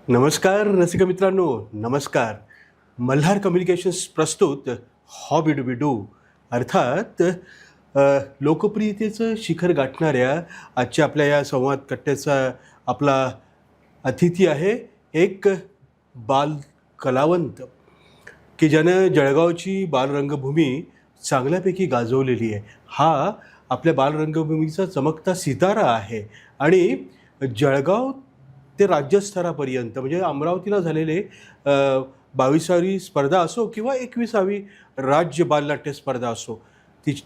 नमस्कार रसिक मित्रांनो, नमस्कार. मल्हार कम्युनिकेशन्स प्रस्तुत हॉबी डू बी डू अर्थात लोकप्रियतेचं शिखर गाठणाऱ्या आजच्या आपल्या या संवाद कट्ट्याचा आपला अतिथी आहे एक बाल कलावंत की ज्यानं जळगावची बालरंगभूमी चांगल्यापैकी गाजवलेली आहे. हा आपल्या बालरंगभूमीचा चमकता सितारा आहे आणि जळगाव ते राज्यस्तरापर्यंत म्हणजे अमरावतीला झालेले 22वी स्पर्धा असो किंवा 21वी राज्य बालनाट्य स्पर्धा असो,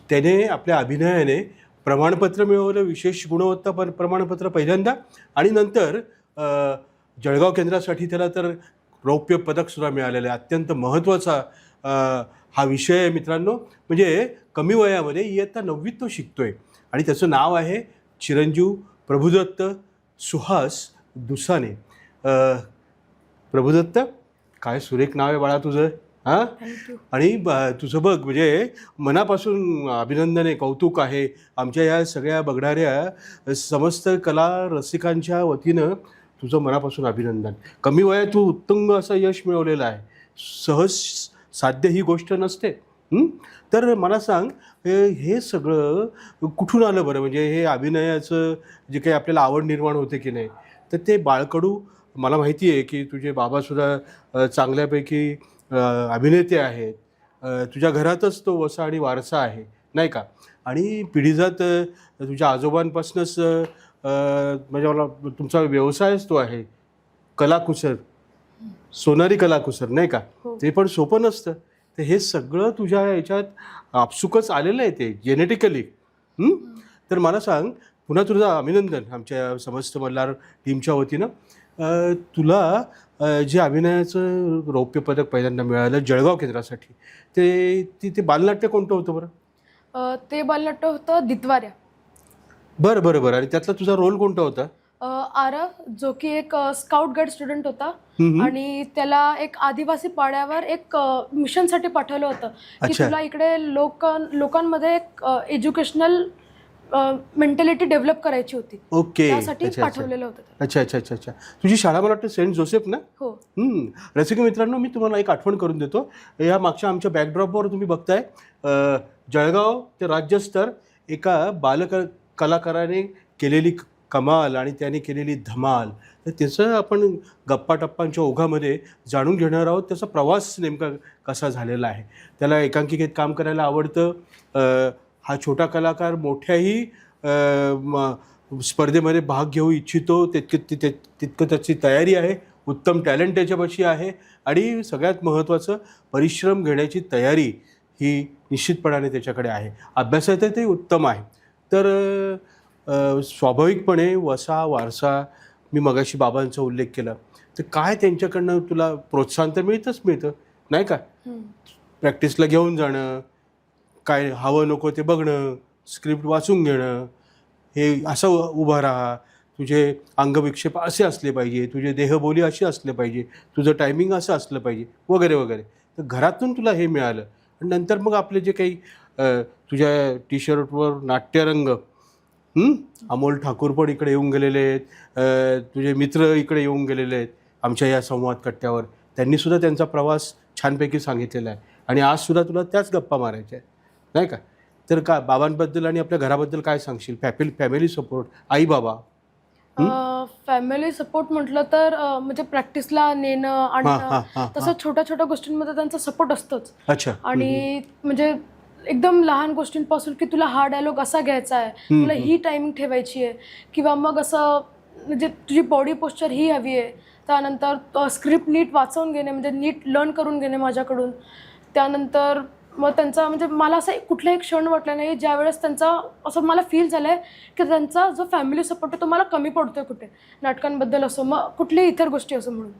त्याने आपल्या अभिनयाने प्रमाणपत्र मिळवलं, विशेष गुणवत्ता प्रमाणपत्र पहिल्यांदा, आणि नंतर जळगाव केंद्रासाठी त्याला तर रौप्य पदकसुद्धा मिळालेलं आहे. अत्यंत महत्त्वाचा हा विषय आहे मित्रांनो. म्हणजे कमी वयामध्ये इयत्ता 9वीत तो शिकतोय आणि त्याचं नाव आहे चिरंजीव प्रभुदत्त सुहास दुसाने. प्रभुदत्त, काय सुरेख नाव आहे बाळा तुझं. हां, आणि तुझं बघ म्हणजे मनापासून अभिनंदन आहे, कौतुक आहे. आमच्या या सगळ्या बघणाऱ्या समस्त कला रसिकांच्या वतीनं तुझं मनापासून अभिनंदन. कमी वयात तू उत्तुंग असं यश मिळवलेलं आहे. सहज साध्य ही गोष्ट नसते. तर मला सांग, हे सगळं कुठून आलं बरं? म्हणजे हे अभिनयाचं जे काही आपल्याला आवड निर्माण होते की नाही, तर ते बाळकडू मला माहिती आहे की तुझे बाबासुद्धा चांगल्यापैकी अभिनेते आहेत. तुझ्या घरातच तो वसा आणि वारसा आहे, नाही का? आणि पिढीजात तुझ्या आजोबांपासूनच म्हणजे मला तुमचा व्यवसायच तो आहे, कलाकुसर, सोनारी कलाकुसर, नाही का? ते पण सोपं नसतं. तर हे सगळं तुझ्या याच्यात आपसुकच आलेलं आहे, ते जेनेटिकली. तर मला सांग, पुन्हा तुझं अभिनंदन आमच्या समस्त मल्हार टीमच्या वतीनं. तुला जे अभिनयाचं रौप्य पदक पहिल्यांदा मिळालं जळगाव केंद्रासाठी, ते बालनाट्य कोणतं होतं बरं? ते बालनाट्य होतं दितवाऱ्या. बरं बरं बरं. आणि त्यातला तुझा रोल कोणता होता? आरव, जो की एक स्काउट गाईड स्टुडंट होता आणि त्याला एक आदिवासी पाड्यावर एक मिशनसाठी पाठवलं होतं की तुला इकडे लोकांमध्ये एक एज्युकेशनल मेंटॅलिटी डेव्हलप करायची होती. ओके, त्यासाठी पाठवलेलं होतं. अच्छा अच्छा अच्छा अच्छा. तुझी शाळा मला वाटतं सेंट जोसेफ ना? हो. रसिक मित्रांनो, मी तुम्हाला एक आठवण करून देतो. या मागच्या आमच्या बॅकड्रॉपवर तुम्ही बघताय जळगाव ते राज्यस्तर एका कलाकाराने केलेली कमाल आणि त्याने केलेली धमाल. तर त्याचं आपण गप्पा टप्पांच्या ओघामध्ये जाणून घेणार आहोत. त्याचा प्रवास नेमका कसा झालेला आहे. त्याला एकांकिकेत काम करायला आवडतं. हा छोटा कलाकार मोठ्याही स्पर्धेमध्ये भाग घेऊ इच्छितो, तितकं त्याची तयारी आहे. उत्तम टॅलेंट त्याच्यापाशी आहे आणि सगळ्यात महत्त्वाचं परिश्रम घेण्याची तयारी ही निश्चितपणाने त्याच्याकडे आहे. अभ्यासात ते उत्तम आहे. तर स्वाभाविकपणे वसा वारसा, मी मगाशी बाबांचा उल्लेख केला, तर काय त्यांच्याकडनं तुला प्रोत्साहन तर मिळतं, नाही का? प्रॅक्टिसला घेऊन जाणं, काय हवं नको ते बघणं, स्क्रिप्ट वाचून घेणं, हे असं उभं राहा, तुझे अंगविक्षेप असे असले पाहिजे, तुझे देहबोली अशी असले पाहिजे, तुझं टायमिंग असं असलं पाहिजे, वगैरे वगैरे. तर घरातून तुला हे मिळालं. आणि नंतर मग आपले जे काही तुझ्या टी शर्टवर नाट्यरंग, अमोल ठाकूर पण इकडे येऊन गेलेले आहेत, तुझे मित्र इकडे येऊन गेलेले आहेत आमच्या या संवाद कट्ट्यावर. त्यांनीसुद्धा त्यांचा प्रवास छानपैकी सांगितलेला आहे आणि आजसुद्धा तुला त्याच गप्पा मारायच्या आहेत, नाही का? तर का बाबांबद्दल आणि आपल्या घराबद्दल काय सांगशील? फॅमिली सपोर्ट, आई बाबा. फॅमिली सपोर्ट म्हटलं तर म्हणजे प्रॅक्टिसला नेणं आणि तसं छोट्या छोट्या गोष्टींमध्ये त्यांचा सपोर्ट असतोच. अच्छा. आणि म्हणजे एकदम लहान गोष्टींपासून की तुला हा डायलॉग असा घ्यायचा आहे, तुला ही टायमिंग ठेवायची आहे, किंवा मग असं म्हणजे तुझी बॉडी पोश्चर ही हवी आहे. त्यानंतर स्क्रिप्ट नीट वाचवून घेणे, म्हणजे नीट लर्न करून घेणे माझ्याकडून. त्यानंतर मग त्यांचा म्हणजे मला असं कुठलाही क्षण वाटला नाही ज्यावेळेस त्यांचा असं मला फील झालं आहे की त्यांचा जो फॅमिली सपोर्ट आहे तो मला कमी पडतोय कुठे, नाटकांबद्दल असो, मग कुठलीही इतर गोष्टी असो. म्हणून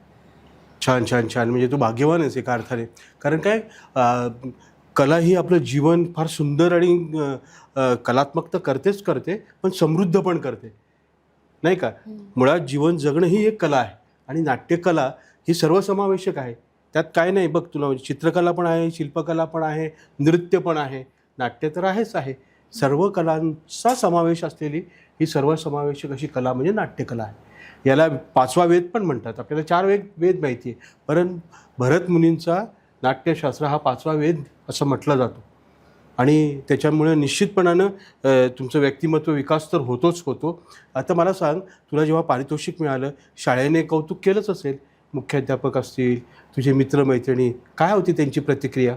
छान छान छान. म्हणजे तू भाग्यवान आहेस एका अर्थाने. कारण काय, कला ही आपलं जीवन फार सुंदर आणि कलात्मक तर करते, पण समृद्ध पण करते, नाही का? मुळात जीवन जगणं ही एक कला आहे आणि नाट्यकला ही सर्वसमावेशक आहे. त्यात काय नाही बघ, तुला चित्रकला पण आहे, शिल्पकला पण आहे, नृत्य पण आहे, नाट्य तर आहेच आहे. सर्व कलांचा समावेश असलेली ही सर्वसमावेशक अशी कला म्हणजे नाट्यकला आहे. याला 5वा वेद पण म्हणतात. आपल्याला 4 वेद माहिती आहे, परंतु भरत मुनींचा नाट्यशास्त्र हा 5वा वेद असं म्हटलं जातो. आणि त्याच्यामुळे निश्चितपणानं तुमचं व्यक्तिमत्व विकास तर होतोच होतो. आता मला सांग, तुला जेव्हा पारितोषिक मिळालं, शाळेने कौतुक केलंच असेल, मुख्याध्यापक असतील, तुझे मित्रमैत्रिणी, काय होती त्यांची प्रतिक्रिया?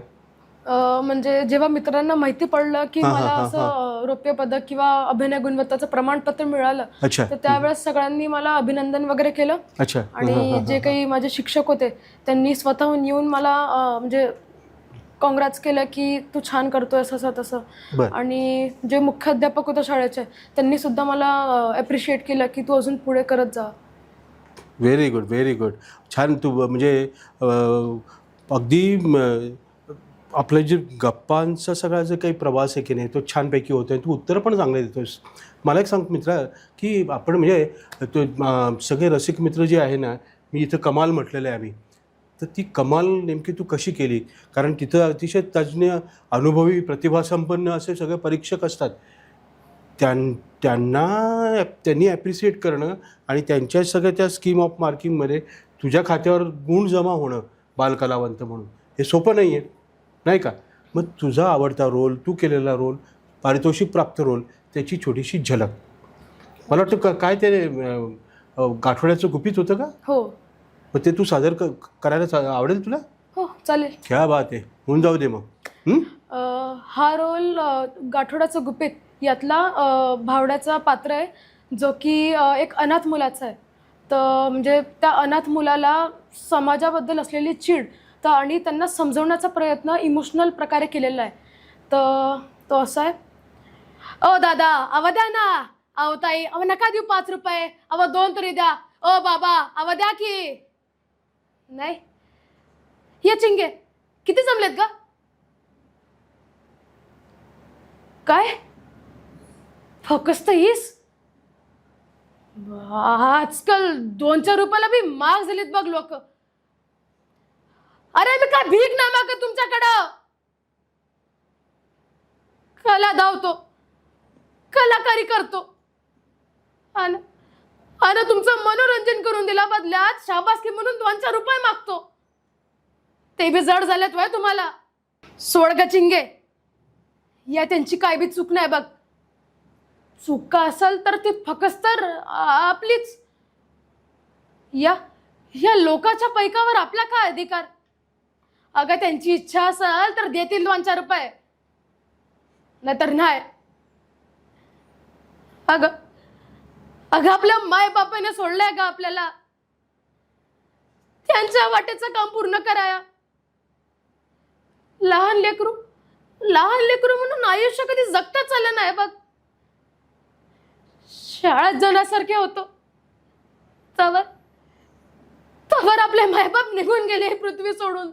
म्हणजे जेव्हा मित्रांना माहिती पडलं की हां, हां, मला हां, असं रौप्य पदक किंवा अभिनय गुणवत्ताचं प्रमाणपत्र मिळालं, अच्छा. तर त्यावेळेस सगळ्यांनी मला अभिनंदन वगैरे केलं. अच्छा. आणि जे काही माझे शिक्षक होते त्यांनी स्वतःहून येऊन मला म्हणजे कॉंग्रॅट्स केलं की तू छान करतोय असं तसं. बरं. आणि जे मुख्याध्यापक होते शाळेचे त्यांनी सुद्धा मला ॲप्रिशिएट केलं की तू अजून पुढे करत जा. Very good, very good. छान. तू म्हणजे अगदी आपलं जे गप्पांचा सगळा जे काही प्रवास आहे की नाही, तो छानपैकी होतो आहे. तू उत्तरं पण चांगले देतोस. मला एक सांग मित्रा, की आपण म्हणजे तो सगळे रसिक मित्र जे आहे ना, मी इथं कमाल म्हटलेलं आहे आम्ही, तर ती कमाल नेमकी तू कशी केली? कारण तिथं अतिशय तज्ज्ञ, अनुभवी, प्रतिभासंपन्न असे सगळे परीक्षक असतात. त्यांनी ॲप्रिशिएट करणं आणि त्यांच्या सगळ्या त्या स्कीम ऑफ मार्किंगमध्ये तुझ्या खात्यावर गुण जमा होणं बालकलावंत म्हणून, हे सोपं नाही आहे, नाही का? मग तुझा आवडता रोल, तू केलेला रोल, पारितोषिक प्राप्त रोल, त्याची छोटीशी झलक मला वाटतं काय ते गाठोड्याचं गुपित होतं का? हो मग ते तू सादर करायला आवडेल तुला? हो चालेल. क्या बात आहे, होऊन जाऊ दे मग. हा रोल गाठोड्याचं गुपित यातला भावड्याचा पात्र आहे, जो की एक अनाथ मुलाचा आहे. तर म्हणजे त्या अनाथ मुलाला समाजाबद्दल असलेली चीड तर आणि त्यांना समजवण्याचा प्रयत्न इमोशनल प्रकारे केलेला आहे. तर तो असा आहे, ओ दादा अव द्या ना, अहो ताई अव नका देऊ 5 रुपये, अव 2 तरी द्या, ओ बाबा अव द्या की. नाही ये चिंगे किती जमलेत का? काय फकस्त हीस? आजकाल 2-4 रुपयाला बी माग झालीत बघ लोक. अरे मी काय भीक नाही मागत तुमच्याकडं. कला धावतो, कलाकारी करतो आणि तुमचं मनोरंजन करून दिला बदल्यात शाबासकी म्हणून 2-4 रुपये मागतो. ते बी जड झालेत वय तुम्हाला. सोड ग चिंगे, या त्यांची काय बी चूक नाही बघ. चूक असेल तर ती फकस्त आपलीच. या लोकांच्या पैकावर आपला काय अधिकार? अगं त्यांची इच्छा असेल तर देतील 2-4 रुपये, नाहीतर नाही. अगं आपल्या माय बापाने सोडलंय का आपल्याला त्यांच्या वाटेचं काम पूर्ण कराया? लहान लेकरू म्हणून आयुष्य कधी जगताच आलं नाही बघ. शाळेत जाण्यासारखे होतो तवर आपले मायबाप निघून गेले पृथ्वी सोडून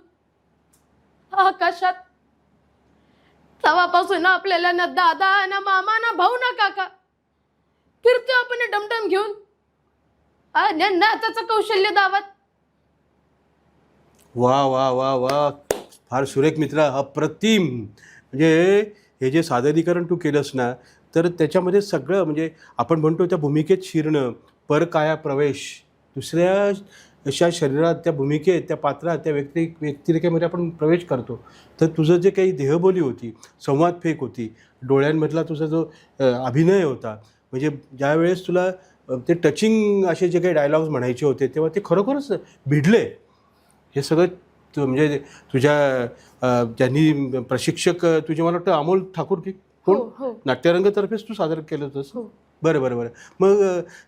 आकाशात. तेव्हापासून आपल्याला ना दादा ना मामा ना भाऊ ना काका, फिरतो आपण डमडम घेऊन नाताचं कौशल्य दावत. वा वा वा वा, फार सुरेख मित्रा, अप्रतिम. म्हणजे हे जे सादरीकरण तू केलंस ना, तर त्याच्यामध्ये सगळं म्हणजे आपण म्हणतो त्या भूमिकेत शिरणं, परकाया प्रवेश, दुसऱ्या अशा शरीरात त्या भूमिकेत, त्या पात्रात, त्या व्यक्तिरेखेमध्ये आपण प्रवेश करतो. तर तुझं जे काही देहबोली होती, संवाद फेक होती, डोळ्यांमधला तुझा जो अभिनय होता, म्हणजे ज्यावेळेस तुला ते टचिंग असे जे काही डायलॉग्स म्हणायचे होते तेव्हा ते खरोखरच भिडले. हे सगळं म्हणजे तुझ्या ज्यांनी प्रशिक्षक तुझे, मला वाटतं अमोल ठाकूर की कोण, नाट्यरंगतर्फेच तू सादर केलं होतंस. बरं. मग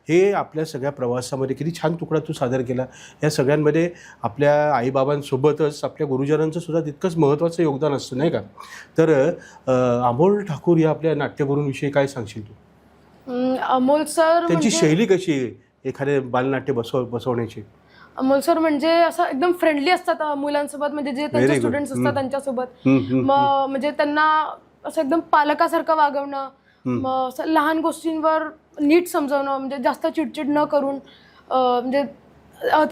हे आपल्या सगळ्या प्रवासामध्ये किती छान तुकडा तू सादर केला. या सगळ्यांमध्ये आपल्या आईबाबांसोबतच आपल्या गुरुजनांचं सुद्धा तितकंच महत्त्वाचं योगदान असतं, नाही का? तर अमोल ठाकूर या आपल्या नाट्यगुरूंविषयी काय सांगशील तू? अमोल सर त्यांची शैली कशी आहे एखादे बालनाट्य बसवण्याची? अमोल सर म्हणजे असं एकदम फ्रेंडली असतात मुलांसोबत, म्हणजे जे त्यांचे स्टुडंट्स असतात त्यांच्यासोबत. मग म्हणजे त्यांना असं एकदम पालकासारखं वागवणं, मग असं लहान गोष्टींवर नीट समजावणं, म्हणजे जास्त चिडचिड न करून म्हणजे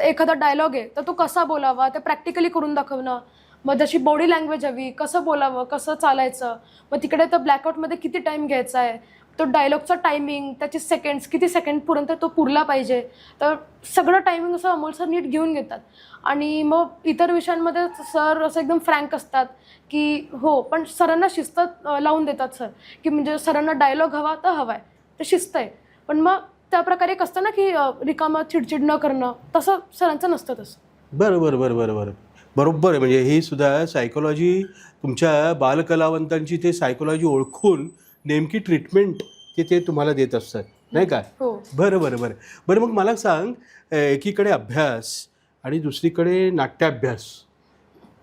एखादा डायलॉग आहे तर तो कसा बोलावा ते प्रॅक्टिकली करून दाखवणं, मग जशी बॉडी लँग्वेज हवी, कसं बोलावं, कसं चालायचं, मग तिकडे तर ब्लॅकआउटमध्ये किती टाईम घ्यायचा आहे, तो डायलॉगचा टायमिंग, त्याचे सेकंड्स किती सेकंडपर्यंत तो पुरला पाहिजे, तर सगळं टायमिंग असं अमोल सर नीट घेऊन घेतात. आणि मग इतर विषयांमध्ये सर असं एकदम फ्रँक असतात की हो, पण सरांना शिस्त लावून देतात सर, की म्हणजे सरांना डायलॉग हवा तर हवा आहे, तर शिस्त आहे. पण मग त्या प्रकारे एक असतं ना की रिकामं चिडचिड न करणं, तसं सरांचं नसतं तसं. बरं बरं बरं बरं बरं बरोबर आहे. म्हणजे ही सुद्धा सायकोलॉजी तुमच्या बालकलावंतांची ते सायकोलॉजी ओळखून नेमकी ट्रीटमेंट ते तुम्हाला देत असतात नाही का? हो. बरं बरं बरं बरं मग मला सांग, एकीकडे अभ्यास आणि दुसरीकडे नाट्याभ्यास,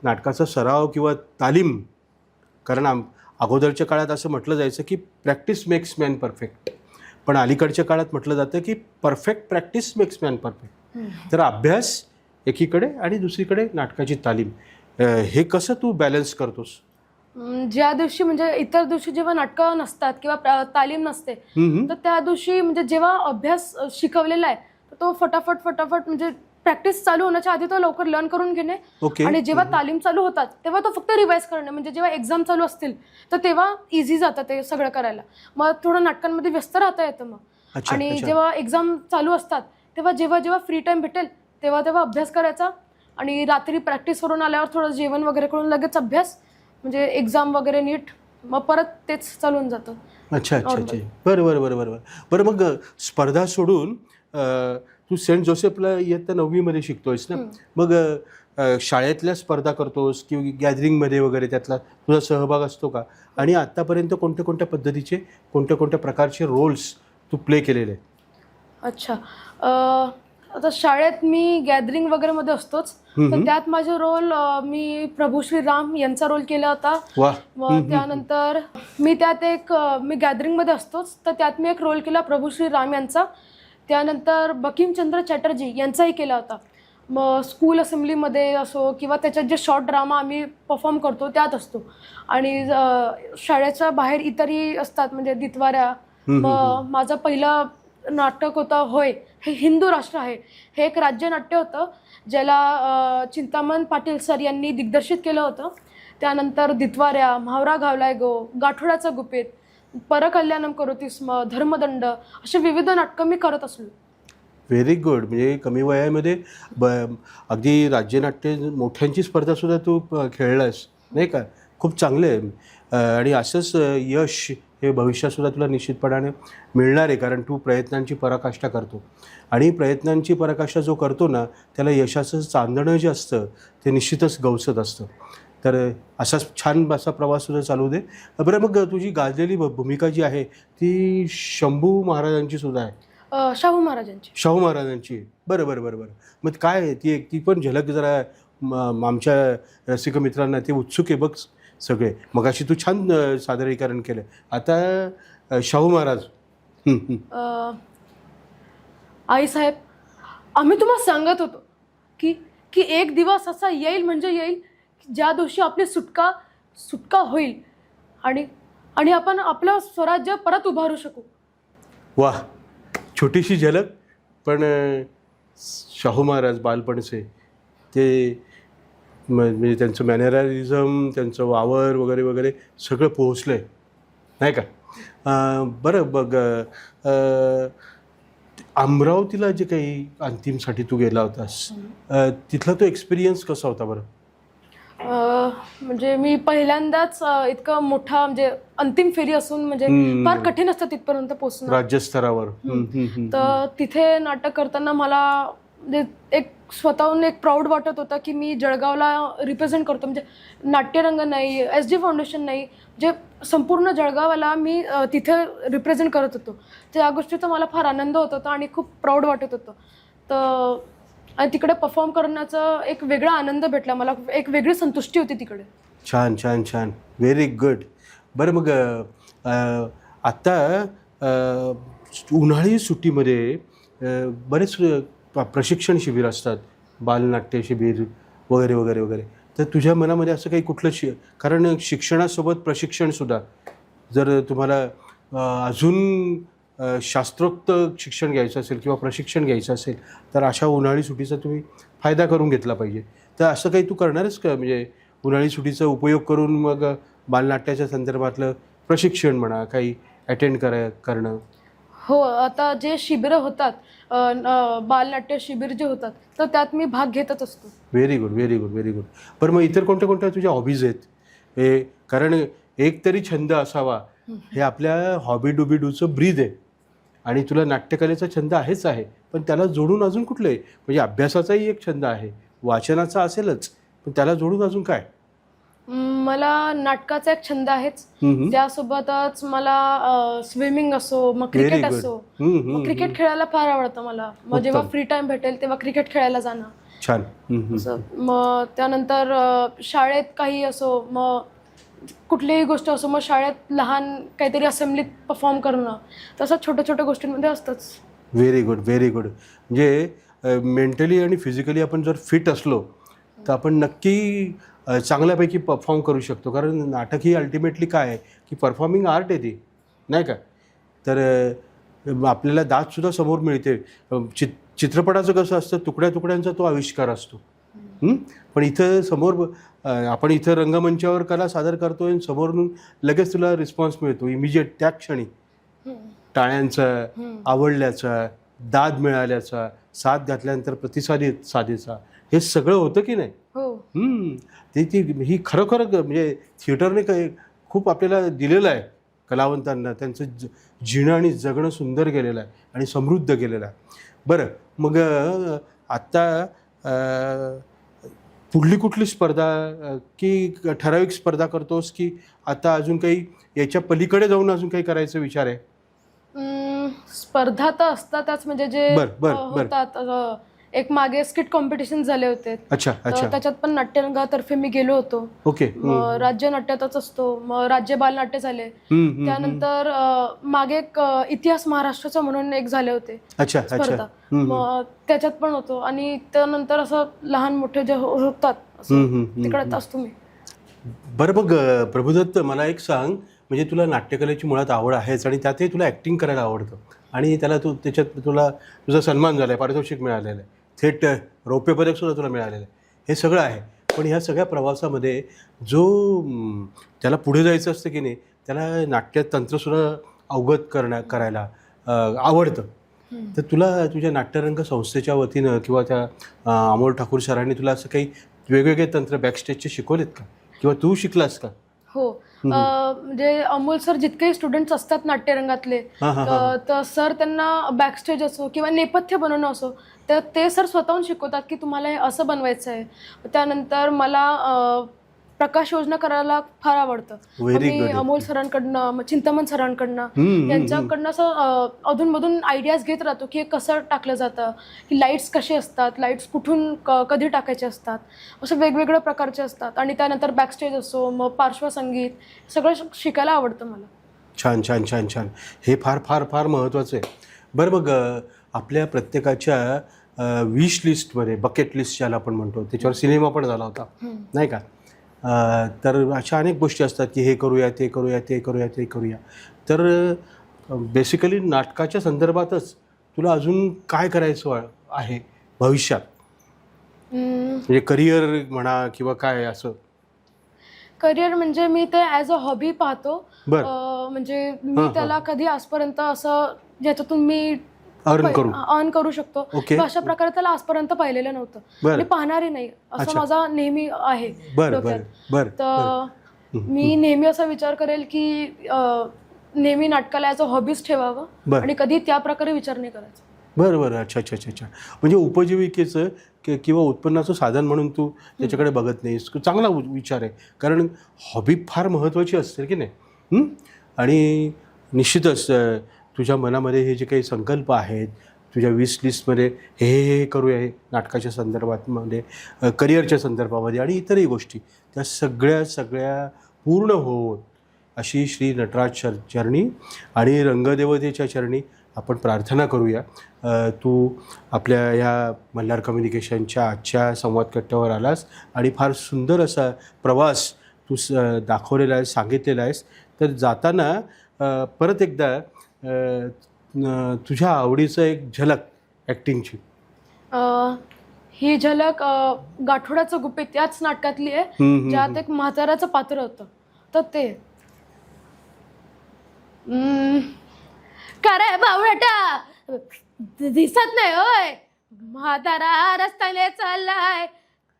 नाटकाचा सराव किंवा तालीम. कारण अगोदरच्या काळात असं म्हटलं जायचं की प्रॅक्टिस मेक्स मॅन परफेक्ट, पण अलीकडच्या काळात म्हटलं जातं की perfect practice makes man perfect. तर अभ्यास एकीकडे आणि दुसरीकडे नाटकाची तालीम, हे कसं तू बॅलन्स करतोस? ज्या दिवशी म्हणजे इतर दिवशी जेव्हा नाटकं नसतात किंवा तालीम नसते, तर त्या दिवशी म्हणजे जेव्हा अभ्यास शिकवलेला आहे तर तो फटाफट म्हणजे प्रॅक्टिस चालू होण्याच्या आधी तो लवकर लर्न करून घेणे. ओके. आणि जेव्हा तालीम चालू होतात तेव्हा तो फक्त रिवाईज करणे. म्हणजे जेव्हा एक्झाम चालू असतील तर तेव्हा इझी जातं ते सगळं करायला, मग थोडं नाटकांमध्ये व्यस्त राहता येतं मग. अच्छा, आणि अच्छा. जेव्हा एक्झाम चालू असतात तेव्हा जेव्हा फ्री टाइम भेटेल तेव्हा अभ्यास करायचा, आणि रात्री प्रॅक्टिस करून आल्यावर थोडं जेवण वगैरे करून लगेच अभ्यास, म्हणजे एक्झाम वगैरे नीट, मग परत तेच चालून जातं. अच्छा अच्छा अच्छा. बरं बरं बरं बरं बरं मग स्पर्धा सोडून तू सेंट जोसेफला इयत्ता 9वीमध्ये शिकतोयस ना, मग शाळेतल्या स्पर्धा करतोस किंवा गॅदरिंगमध्ये वगैरे त्यातला तुझा सहभाग असतो का? आणि आत्तापर्यंत कोणत्या कोणत्या पद्धतीचे कोणत्या प्रकारचे रोल्स तू प्ले केलेले? अच्छा, आता शाळेत मी गॅदरिंग वगैरे मध्ये असतोच, तर त्यात माझे रोल, मी प्रभू श्री राम यांचा रोल केला होता. वा. मग त्यानंतर मी त्यात मी गॅदरिंगमध्ये असतोच, तर त्यात मी एक रोल केला प्रभू श्री राम यांचा. त्यानंतर बंकिमचंद्र चॅटर्जी यांचाही केला होता. मग स्कूल असेंब्लीमध्ये असो किंवा त्याच्यात जे शॉर्ट ड्रामा आम्ही परफॉर्म करतो त्यात असतो. आणि शाळेच्या बाहेर इतरही असतात, म्हणजे दितवाऱ्या. मग माझं पहिलं नाटक होतं होय, हे हिंदू राष्ट्र आहे. हे एक राज्यनाट्य होतं ज्याला चिंतामण पाटील सर यांनी दिग्दर्शित केलं होतं. त्यानंतर दितवाऱ्या, म्हावरा घावलाय गो, गाठोड्याचं गुपित, परकल्याणम करोती स्म, धर्मदंड, अशी विविध नाटकं मी करत असलो. Very good. म्हणजे कमी वयामध्ये अगदी राज्यनाट्य मोठ्यांची स्पर्धासुद्धा तू खेळलास नाही का? खूप चांगलं आहे. आणि असंच यश हे भविष्यातसुद्धा तुला निश्चितपणाने मिळणार आहे, कारण तू प्रयत्नांची पराकाष्ठा करतो. आणि प्रयत्नांची पराकाष्ठा जो करतो ना, त्याला यशाचं चांदणं जे असतं ते निश्चितच गवसत असतं. तर असाच छान असा प्रवाससुद्धा चालू दे. बरं मग तुझी गाजलेली भूमिका जी आहे ती शंभू महाराजांची सुद्धा आहे. शाहू महाराजांची. शाहू महाराजांची. बरं बरं बरं बरं मग काय आहे ती पण झलक जरा आमच्या रसिक मित्रांना ते उत्सुक आहे बघ सगळे. मगाशी तू छान सादरीकरण केलं. आता शाहू महाराज. आईसाहेब, आम्ही तुम्हाला सांगत होतो की एक दिवस असा येईल म्हणजे येईल ज्या दिवशी आपली सुटका होईल आणि आपण आपलं स्वराज्य परत उभारू शकू. वाह. छोटीशी झलक, पण शाहू महाराज बालपणचे ते म्हणजे त्यांचं मॅनररिझम, त्यांचं वावर वगैरे वगैरे सगळं पोहोचलं आहे नाही का? बरं बघ, अमरावतीला जे काही अंतिमसाठी तू गेला होतास, तिथला तो एक्सपिरियन्स कसा होता बरं? म्हणजे मी पहिल्यांदाच इतकं मोठा म्हणजे अंतिम फेरी असून म्हणजे फार कठीण असतं तिथपर्यंत पोहोचणं राज्यस्तरावर. तर तिथे नाटक करताना मला म्हणजे एक स्वतःहून एक प्राऊड वाटत होतं की मी जळगावला रिप्रेझेंट करतो. म्हणजे नाट्यरंग नाही, SD फाउंडेशन नाही, जे संपूर्ण जळगावाला मी तिथे रिप्रेझेंट करत होतो. तर या गोष्टीचा मला फार आनंद होत होता आणि खूप प्राऊड वाटत होतं. तर आणि तिकडे परफॉर्म करण्याचा एक वेगळा आनंद भेटला मला, एक वेगळी संतुष्टी होती तिकडे. छान छान छान. Very good. बरं मग आत्ता उन्हाळी सुट्टीमध्ये बरेच प्रशिक्षण शिबिर असतात, बालनाट्य शिबिर वगैरे वगैरे वगैरे. तर तुझ्या मनामध्ये असं काही कुठलं कारण शिक्षणासोबत प्रशिक्षणसुद्धा जर तुम्हाला अजून शास्त्रोक्त शिक्षण घ्यायचं असेल किंवा प्रशिक्षण घ्यायचं असेल तर अशा उन्हाळी सुट्टीचा तुम्ही फायदा करून घेतला पाहिजे. तर असं काही तू करणारच का, म्हणजे उन्हाळी सुट्टीचा उपयोग करून मग बालनाट्याच्या संदर्भातलं प्रशिक्षण म्हणा काही अटेंड करणं? हो, आता जे शिबिरं होतात, बालनाट्य शिबिर जे होतात, तर त्यात मी भाग घेतच असतो. Very good, very good, very good. बरं, मग इतर कोणत्या कोणत्या तुझ्या हॉबीज आहेत? हे कारण एक तरी छंद असावा, हे आपल्या हॉबी डुबी डूचं ब्रीद आहे. आणि तुला नाट्यकलेचा छंद आहेच आहे, पण त्याला जोडून अजून कुठलं आहे? म्हणजे अभ्यासाचाही एक छंद आहे, वाचनाचा असेलच, पण त्याला जोडून अजून काय? मला नाटकाचा एक छंद आहेच. त्यासोबतच मला स्विमिंग असो, मग Very क्रिकेट good. असो, मग क्रिकेट खेळायला फार आवडतं मला. मग जेव्हा फ्री टाइम भेटेल तेव्हा क्रिकेट खेळायला जाणं. छान. असं. मग त्यानंतर शाळेत काही असो, मग कुठलीही गोष्ट असो, मग शाळेत लहान काहीतरी असेंब्लीत परफॉर्म करणं, तसं छोट्या छोट्या गोष्टींमध्ये असतंच. Very good, very good. म्हणजे मेंटली आणि फिजिकली आपण जर फिट असलो तर आपण नक्की चांगल्यापैकी परफॉर्म करू शकतो. कारण नाटक ही अल्टिमेटली काय आहे की परफॉर्मिंग आर्ट आहे ती, नाही का? तर आपल्याला दादसुद्धा समोर मिळते. चित्रपटाचं कसं असतं, तुकड्या तुकड्यांचा तो आविष्कार असतो. पण इथं समोर आपण इथं रंगमंचावर कला सादर करतोय आणि समोरून लगेच तुला रिस्पॉन्स मिळतो इमिजिएट त्या क्षणी. टाळ्यांचा, आवडल्याचा, दाद मिळाल्याचा, साथ घातल्यानंतर साधीचा, हे सगळं होतं की नाही? हो. ती ही खरोखर म्हणजे थिएटरने काही खूप आपल्याला दिलेलं आहे कलावंतांना. त्यांचं जिणं आणि जगणं सुंदर केलेलं आहे आणि समृद्ध केलेलं आहे. बरं, मग आत्ता पुढली कुठली स्पर्धा की ठराविक स्पर्धा करतोस की आता अजून काही याच्या पलीकडे जाऊन अजून काही करायचा विचार आहे? स्पर्धा तर असतातच, म्हणजे जे होतात. एक मागे स्किट कॉम्पिटिशन झाले होते. अच्छा तर अच्छा. त्याच्यात पण नाट्यरंगातर्फे मी गेलो होतो. ओके. मग राज्य नाट्यातच असतो, मग राज्य बालनाट्य झाले. त्यानंतर मागे एक इतिहास महाराष्ट्राचा म्हणून एक झाले होते अच्छा स्पर्धा, अच्छा. मग त्याच्यात पण होतो. आणि त्यानंतर असं लहान मोठे जे होतात तिकडे असतो मी. बरं, मग प्रभुदत्त मला एक सांग, म्हणजे तुला नाट्यकलेची मुळात आवड आहेच आणि त्यातही तुला ॲक्टिंग करायला आवडतं आणि त्याच्यात तुला तुझा सन्मान झाला आहे, पारितोषिक मिळालेलं आहे, थेट रौप्य पदकसुद्धा तुला मिळालेलं आहे, हे सगळं आहे. पण ह्या सगळ्या प्रवासामध्ये जो त्याला पुढे जायचं असतं की नाही, त्याला नाट्यतंत्रसुद्धा अवगत करायला आवडतं. तर तुला तुझ्या नाट्यरंग संस्थेच्या वतीनं किंवा त्या अमोल ठाकूर सरांनी तुला असं काही वेगवेगळे तंत्र बॅकस्टेजचे शिकवलेत का, किंवा तू शिकलास का? हो, म्हणजे अमोल सर जितकेही स्टुडंट्स असतात नाट्यरंगातले, तर सर त्यांना बॅकस्टेज असो किंवा नेपथ्य बनवणं असो, तर ते सर स्वतःहून शिकवतात की तुम्हाला हे असं बनवायचं आहे. त्यानंतर मला प्रकाश योजना करायला फार आवडतं. मी अमोल सरांकडनं, चिंतामण सरांकडनं, यांच्याकडनं असं अधूनमधून आयडियाज घेत राहतो की हे कसं टाकलं जातं, की लाईट्स कसे असतात, लाईट्स कुठून कधी टाकायचे असतात, असं वेगवेगळ्या प्रकारचे असतात. आणि त्यानंतर बॅकस्टेज असो, मग पार्श्वसंगीत, सगळं शिकायला आवडतं मला. छान छान छान छान. हे फार फार फार महत्त्वाचं आहे. बरं, मग आपल्या प्रत्येकाच्या विश लिस्टमध्ये, बकेट लिस्ट ज्याला आपण म्हणतो, त्याच्यावर सिनेमा पण झाला होता, नाही का? तर अशा अनेक गोष्टी असतात की हे करूया, ते करूया, ते करूया, ते करूया. तर बेसिकली नाटकाच्या संदर्भातच तुला अजून काय करायचं आहे भविष्यात? म्हणजे करिअर म्हणा किंवा काय असं? करिअर म्हणजे मी ते ॲज अ हॉबी पाहतो. म्हणजे मी त्याला कधी आजपर्यंत असं ज्याच्यातून मी अर्न करू शकतो अशा प्रकारे त्याला आजपर्यंत पाहिलेलं नव्हतं आणि पाहणारही नाही, असं माझा नेहमी आहे डोक्यात. तर मी नेहमी असा विचार करेल की नेहमी नाटकाला ॲज अ हॉबीज ठेवावं आणि कधी त्या प्रकारे विचार नाही करायचा. बरं बरं. अच्छा अच्छा अच्छा अच्छा. म्हणजे उपजीविकेचं किंवा उत्पन्नाचं साधन म्हणून तू त्याच्याकडे बघत नाहीस. चांगला विचार आहे, कारण हॉबी फार महत्त्वाची असते की नाही. आणि निश्चितच तुझ्या मनामध्ये हे जे काही संकल्प आहेत, तुझ्या विश लिस्टमध्ये हे करूया, हे नाटकाच्या संदर्भामध्ये, करिअरच्या संदर्भामध्ये आणि इतरही गोष्टी, त्या सगळ्या पूर्ण होत अशी श्री नटराज चरणी आणि रंगदेवतेच्या चरणी आपण प्रार्थना करूया. तू आपल्या ह्या मल्हार कम्युनिकेशनच्या आजच्या संवाद कट्ट्यावर आलास आणि फार सुंदर असा प्रवास तू दाखवलेला आहेस, सांगितलेला आहेस. तर जाताना परत एकदा तुझ्या आवडीचं एक झलक ॲक्टिंगची. ही झलक गाठोड्याचं गुपित याच नाटकातली आहे, ज्यात एक म्हाताऱ्याचं पात्र होतं. तर ते का रे बावळटा, दिसत नाही होय, म्हातारा रस्त्याने चाललाय,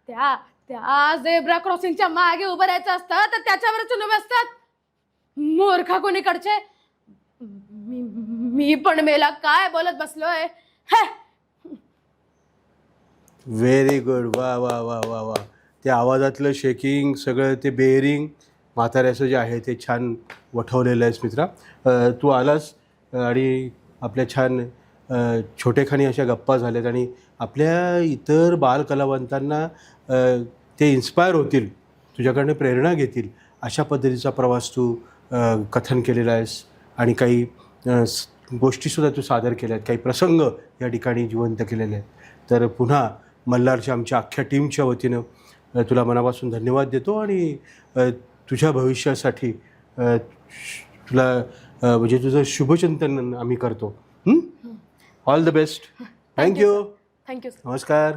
त्या त्या झेब्रा क्रॉसिंगच्या मागे उभं राहायचं असतं तर त्याच्यावरच उभे असतात. मूर्खा कोणीकडचे. मी पण मेला काय बोलत बसलोय. Very good. वा वा वा वा वा. ते आवाजातलं शेकिंग सगळं ते बेअरिंग म्हाताऱ्याचं जे आहे ते छान वठवलेलं आहेस मित्रा. तू आलास आणि आपल्या छान छोटेखानी अशा गप्पा झाल्यात आणि आपल्या इतर बालकलावंतांना ते इन्स्पायर होतील, तुझ्याकडनं प्रेरणा घेतील अशा पद्धतीचा प्रवास तू कथन केलेला आहेस आणि काही गोष्टीसुद्धा तू सादर केल्या आहेत, काही प्रसंग या ठिकाणी जिवंत केलेले आहेत. तर पुन्हा मल्हारच्या आमच्या अख्ख्या टीमच्या वतीनं तुला मनापासून धन्यवाद देतो आणि तुझ्या भविष्यासाठी तुला म्हणजे तुझं शुभचिंतन आम्ही करतो. All the best. Thank you. Thank you. नमस्कार.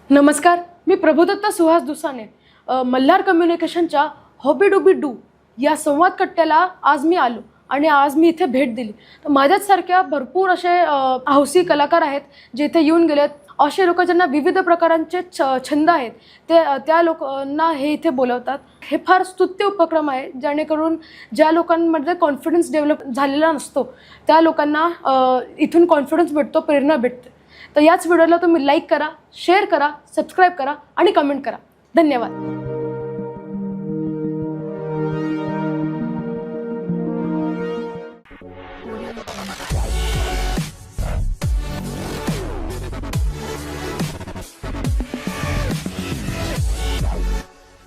नमस्कार, मी प्रभुदत्ता सुहास दुसाने. मल्हार कम्युनिकेशनच्या हॉबी डुबी डू या संवाद कट्ट्याला आज मी आलो आणि आज मी इथे भेट दिली. तर माझ्याचसारख्या भरपूर असे हौसी कलाकार आहेत जे इथे येऊन गेलेत. असे लोक ज्यांना विविध प्रकारांचे छंद आहेत त्या लोकांना हे इथे बोलवतात. हे फार स्तुत्य उपक्रम आहे, जेणेकरून ज्या लोकांमध्ये कॉन्फिडन्स डेव्हलप झालेला नसतो त्या लोकांना इथून कॉन्फिडन्स भेटतो, प्रेरणा भेटते. तर याच व्हिडिओला तुम्ही लाईक करा, शेअर करा, सबस्क्राईब करा आणि कमेंट करा. धन्यवाद.